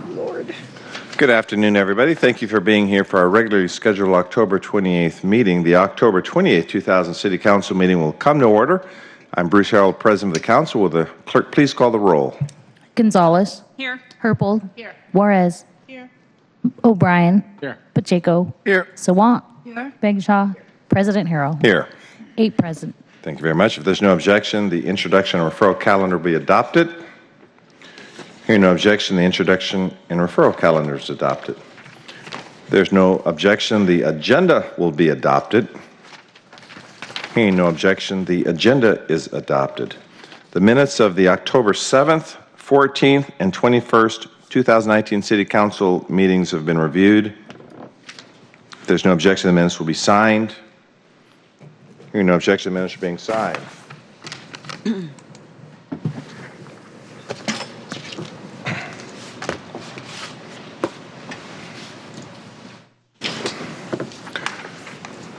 Lord. Good afternoon, everybody. Thank you for being here for our regularly scheduled October 28th meeting. The October 28th, 2000 City Council meeting will come to order. I'm Bruce Harrell, President of the Council. Will the clerk please call the roll? Gonzalez. Here. Herpel. Here. Juarez. Here. O'Brien. Here. Pacheco. Here. Sawant. Here. Bagshaw. President Harrell. Here. 8 present. Thank you very much. If there's no objection, the introduction and referral calendar will be adopted. Hearing no objection, the introduction and referral calendar is adopted. There's no objection, the agenda will be adopted. Hearing no objection, the agenda is adopted. The minutes of the October 7th, 14th, and 21st, 2019 City Council meetings have been reviewed. If there's no objection, the minutes will be signed. Hearing no objection, the minutes are being signed.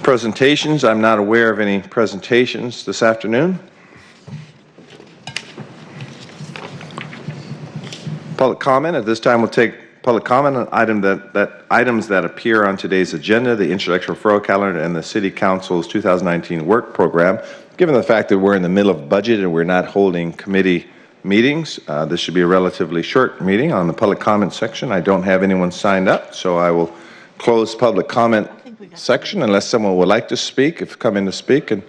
Presentations. I'm not aware of any presentations this afternoon. Public comment. At this time, we'll take public comment on items that appear on today's agenda, the introduction referral calendar, and the City Council's 2019 work program. Given the fact that we're in the middle of budget and we're not holding committee meetings, this should be a relatively short meeting. On the public comment section, I don't have anyone signed up, so I will close public comment section unless someone would like to speak, if come in to speak. And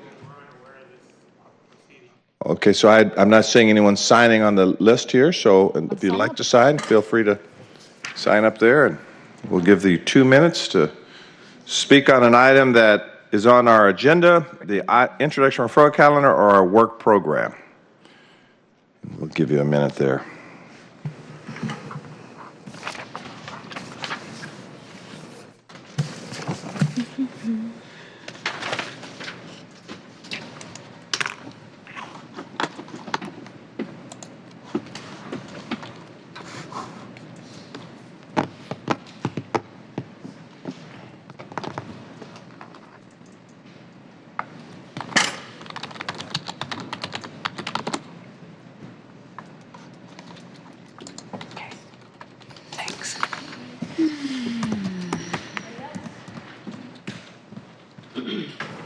okay, so I'm not seeing anyone signing on the list here, so if you'd like to sign, feel free to sign up there, and we'll give you 2 minutes to speak on an item that is on our agenda, the introduction referral calendar or our work program. We'll give you a minute there.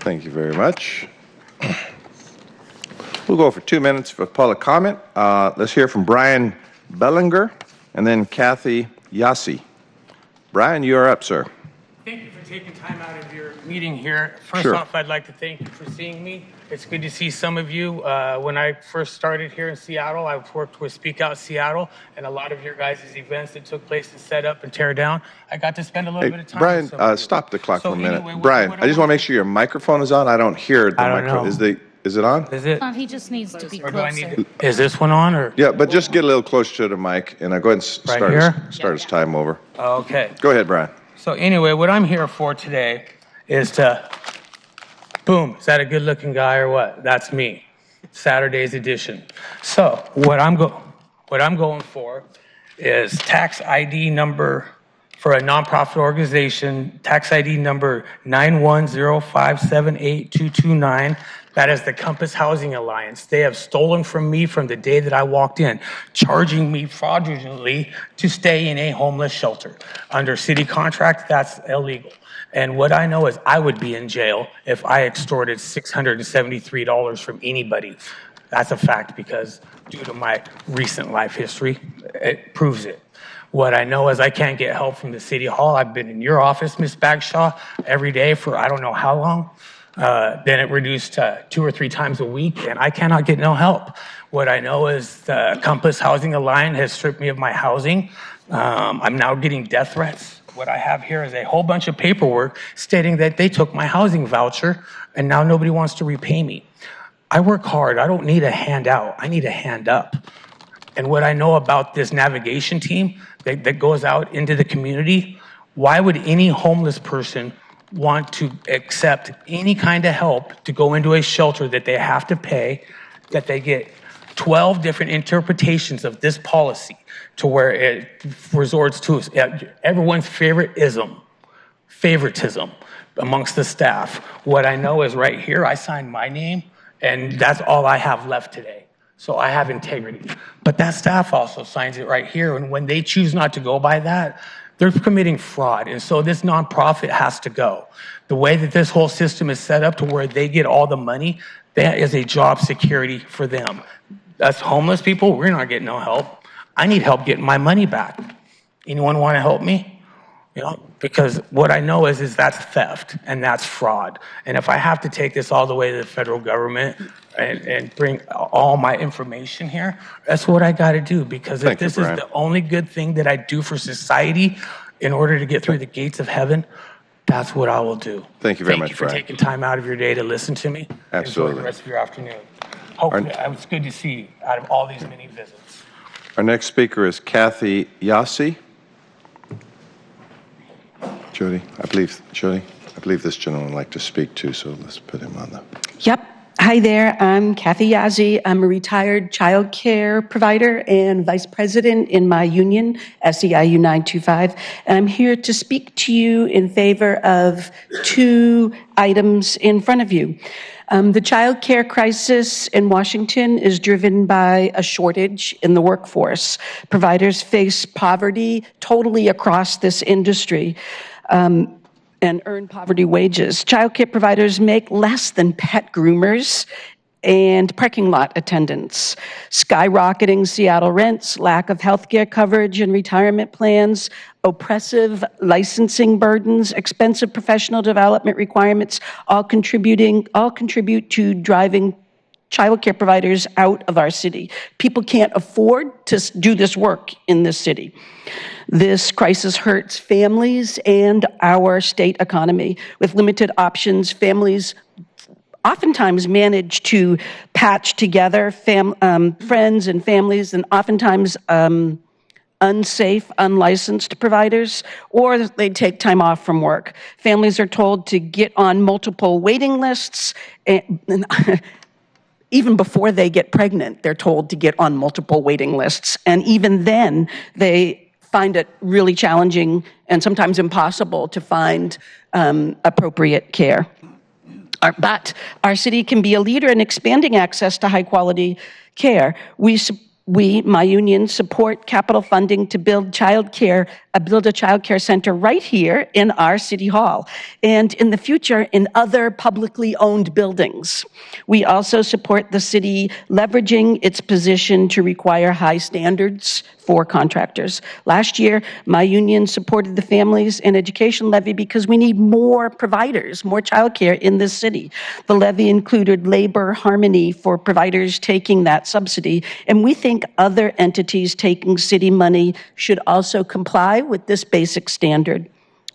Thank you very much. We'll go for 2 minutes for public comment. Let's hear from Brian Bellinger and then Kathy Yassi. Brian, you are up, sir. Thank you for taking time out of your meeting here. First Sure. off, I'd like to thank you for seeing me. It's good to see some of you. When I first started here in Seattle, I worked with Speak Out Seattle, and a lot of your guys' events that took place to set up and tear down. I got to spend a little bit of time Brian, with some of you. stop the clock So for a minute. anyway, Brian, what I just want to make sure your microphone is on. I don't hear the I don't microphone. know. Is it on? Is it? He just needs to be Or do I closer. need to, is this one on or? Yeah, but just get a little closer to the mic, and I'll go ahead and Right here? start his time over. Okay. Go ahead, Brian. So anyway, what I'm here for today is to, boom, is that a good looking guy or what? That's me, Saturday's edition. So what I'm going for is tax ID number for a nonprofit organization, tax ID number 910578229. That is the Compass Housing Alliance. They have stolen from me from the day that I walked in, charging me fraudulently to stay in a homeless shelter. Under city contract, that's illegal. And what I know is I would be in jail if I extorted $673 from anybody. That's a fact because due to my recent life history, it proves it. What I know is I can't get help from the city hall. I've been in your office, Ms. Bagshaw, every day for I don't know how long. Then it reduced to 2 or 3 times a week, and I cannot get no help. What I know is the Compass Housing Alliance has stripped me of my housing. I'm now getting death threats. What I have here is a whole bunch of paperwork stating that they took my housing voucher, and now nobody wants to repay me. I work hard. I don't need a handout. I need a hand up. And what I know about this navigation team that goes out into the community, why would any homeless person want to accept any kind of help to go into a shelter that they have to pay, that they get 12 different interpretations of this policy to where it resorts to everyone's favoritism amongst the staff. What I know is right here, I signed my name, and that's all I have left today. So I have integrity. But that staff also signs it right here. And when they choose not to go by that, they're committing fraud. And so this nonprofit has to go. The way that this whole system is set up to where they get all the money, that is a job security for them. Us homeless people, we're not getting no help. I need help getting my money back. Anyone want to help me? You know, because what I know is that's theft and that's fraud. And if I have to take this all the way to the federal government and bring all my information here, that's what I got to do. Because if this is the only good thing that I do for society in order to get through the gates of heaven, that's what I will do. Thank you very much, Thank you for Brian. taking time out of your day to listen to me. Absolutely. Enjoy the rest of your afternoon. Hopefully, it's good to see you out of all these many visits. Our next speaker is Kathy Yasi. Jody, I believe this gentleman would like to speak too, so let's put him on the... Yep. Hi there. I'm Kathy Yazzie. I'm a retired child care provider and vice president in my union, SEIU 925. And I'm here to speak to you in favor of two items in front of you. The child care crisis in Washington is driven by a shortage in the workforce. Providers face poverty totally across this industry. And earn poverty wages. Childcare providers make less than pet groomers and parking lot attendants. Skyrocketing Seattle rents, lack of healthcare coverage and retirement plans, oppressive licensing burdens, expensive professional development requirements, all contribute to driving childcare providers out of our city. People can't afford to do this work in this city. This crisis hurts families and our state economy. With limited options, families oftentimes manage to patch together friends and families, and oftentimes unsafe, unlicensed providers, or they take time off from work. Families are told to get on multiple waiting lists, and even before they get pregnant, they're told to get on multiple waiting lists. And even then, they find it really challenging and sometimes impossible to find appropriate care. But our city can be a leader in expanding access to high-quality care. We, my union, support capital funding to build a child care center right here in our city hall, and in the future in other publicly owned buildings. We also support the city leveraging its position to require high standards for contractors. Last year, my union supported the Families and Education Levy because we need more providers, more childcare in this city. The levy included labor harmony for providers taking that subsidy, and we think other entities taking city money should also comply with this basic standard.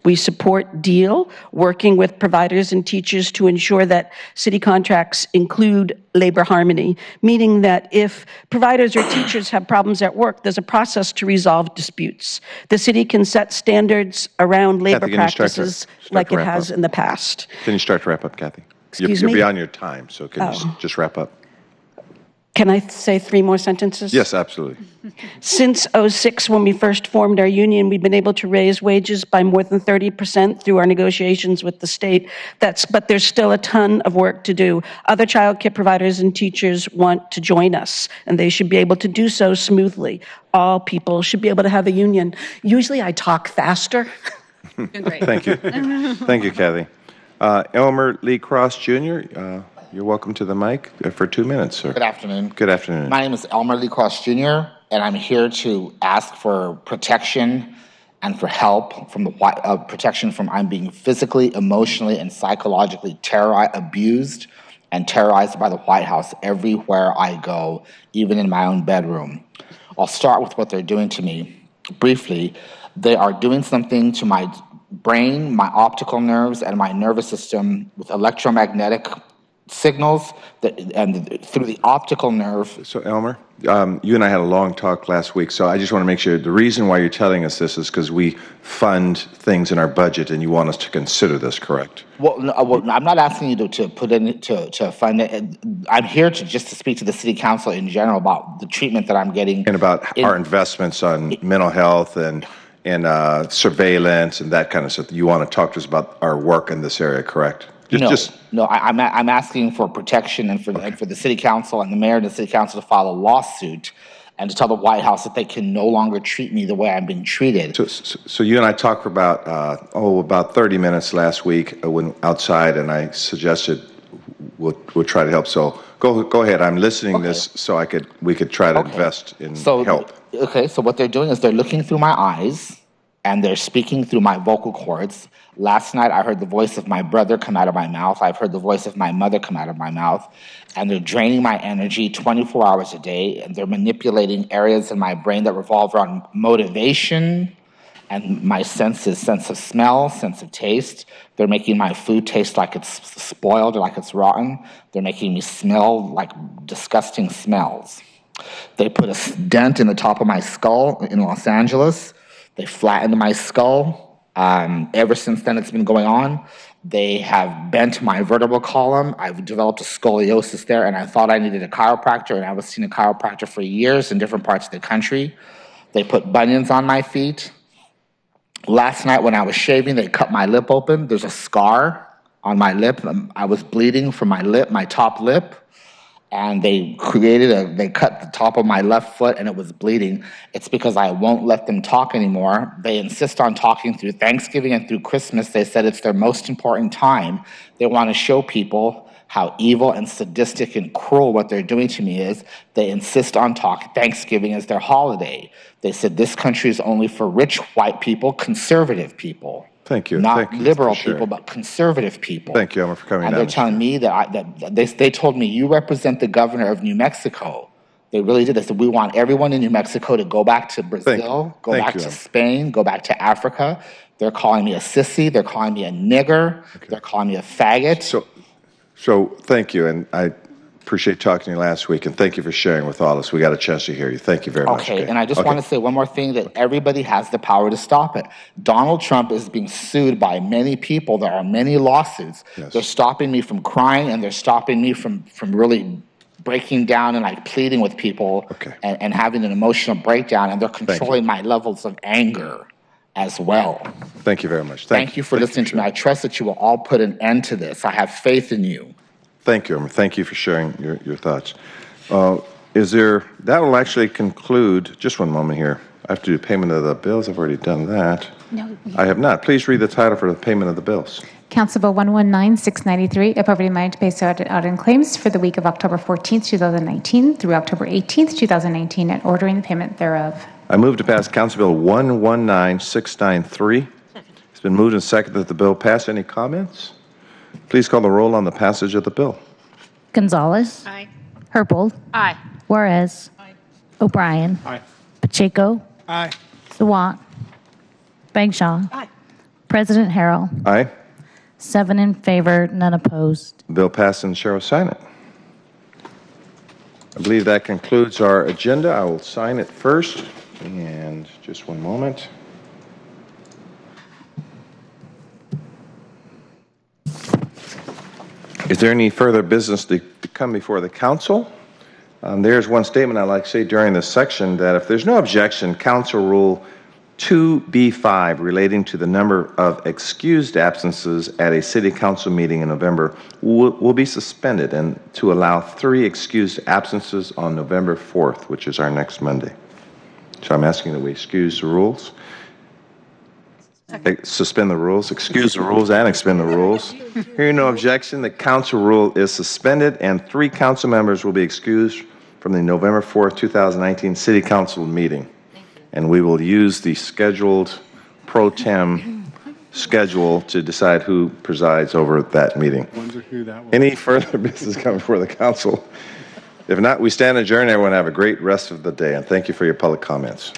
We support DEAL, working with providers and teachers to ensure that city contracts include labor harmony, meaning that if providers or teachers have problems at work, there's a process to resolve disputes. The city can set standards around labor Kathy, practices like it has in the past. Can you start to wrap up, Kathy? Excuse You're me? beyond your time, so can you just wrap up? Can I say 3 more sentences? Yes, absolutely. Since '06, when we first formed our union, we've been able to raise wages by more than 30% through our negotiations with the state. But there's still a ton of work to do. Other child care providers and teachers want to join us, and they should be able to do so smoothly. All people should be able to have a union. Usually I talk faster. Great. Thank you. Thank you, Kathy. Elmer Lee Cross, Jr., you're welcome to the mic for 2 minutes, sir. Good afternoon. Good afternoon. My name is Elmer Lee Cross Jr., and I'm here to ask for protection and for help from protection from I'm being physically, emotionally, and psychologically abused and terrorized by the White House everywhere I go, even in my own bedroom. I'll start with what they're doing to me. Briefly, they are doing something to my brain, my optical nerves, and my nervous system with electromagnetic signals and through the optical nerve. So, Elmer, you and I had a long talk last week, so I just want to make sure the reason why you're telling us this is because we fund things in our budget and you want us to consider this, correct? Well, no, I'm not asking you to put in to fund it. I'm here to speak to the city council in general about the treatment that I'm getting. And about our investments on mental health and surveillance and that kind of stuff. You want to talk to us about our work in this area, correct? I'm asking for protection and for the city council and the mayor and the city council to file a lawsuit and to tell the White House that they can no longer treat me the way I'm being treated. So you and I talked for about 30 minutes last week when outside, and I suggested we'll try to help. So go ahead. I'm listening this so we could try to invest in help. Okay, so what they're doing is they're looking through my eyes and they're speaking through my vocal cords. Last night, I heard the voice of my brother come out of my mouth. I've heard the voice of my mother come out of my mouth. And they're draining my energy 24 hours a day. And they're manipulating areas in my brain that revolve around motivation and my sense of smell, sense of taste. They're making my food taste like it's spoiled or like it's rotten. They're making me smell like disgusting smells. They put a dent in the top of my skull in Los Angeles. They flattened my skull. Ever since then, it's been going on. They have bent my vertebral column. I've developed a scoliosis there, and I thought I needed a chiropractor, and I was seeing a chiropractor for years in different parts of the country. They put bunions on my feet. Last night when I was shaving, they cut my lip open. There's a scar on my lip. I was bleeding from my lip, my top lip. And they cut the top of my left foot and it was bleeding. It's because I won't let them talk anymore. They insist on talking through Thanksgiving and through Christmas. They said it's their most important time. They want to show people how evil and sadistic and cruel what they're doing to me is. They insist on talking. Thanksgiving is their holiday. They said this country is only for rich white people, conservative people. Thank you. Not liberal people, but conservative people. Thank you, Emma, for coming and down. And they're telling me that they told me, you represent the governor of New Mexico. They really did. They said, we want everyone in New Mexico to go back to Brazil, go back to Spain, go back to Africa. They're calling me a sissy. They're calling me a nigger. Okay. They're calling me a faggot. So thank you. And I appreciate talking to you last week, and thank you for sharing with all of us. We got a chance to hear you. Thank you very much. Okay, and I just want to say one more thing, that everybody has the power to stop it. Donald Trump is being sued by many people. There are many lawsuits. Yes. They're stopping me from crying, and they're stopping me from really breaking down and like pleading with people and having an emotional breakdown, and they're controlling my levels of anger as well. Thank you very much. Thank you for listening to me. I trust that you will all put an end to this. I have faith in you. Thank you, Emma. Thank you for sharing your thoughts. That will actually conclude, just one moment here. I have to do payment of the bills. I've already done that. No. I have not. Please read the title for the payment of the bills. Council Bill 119-693, appropriating money to pay certain audit claims for the week of October 14th, 2019 through October 18th, 2019, and ordering the payment thereof. I move to pass Council Bill 119-693. It's been moved and seconded that the bill pass. Any comments? Please call the roll on the passage of the bill. Gonzalez. Aye. Herpel. Aye. Juarez. Aye. O'Brien. Aye. Pacheco. Aye. Sawant. Bagshaw. Aye. President Harrell. Aye. 7 in favor, none opposed. The bill passed and the chair will sign it. I believe that concludes our agenda. I will sign it first. And just one moment. Is there any further business to come before the council? There's one statement I'd like to say during this section, that if there's no objection, Council Rule 2B5 relating to the number of excused absences at a city council meeting in November will be suspended, and to allow 3 excused absences on November 4th, which is our next Monday. So I'm asking that we excuse the rules. Suspend the rules, excuse the rules, and expend the rules. Hearing no objection, the council rule is suspended, and 3 council members will be excused from the November 4th, 2019 City Council meeting. And we will use the scheduled pro tem schedule to decide who presides over that meeting. Any further business coming before the council? If not, we stand adjourned. Everyone have a great rest of the day, and thank you for your public comments.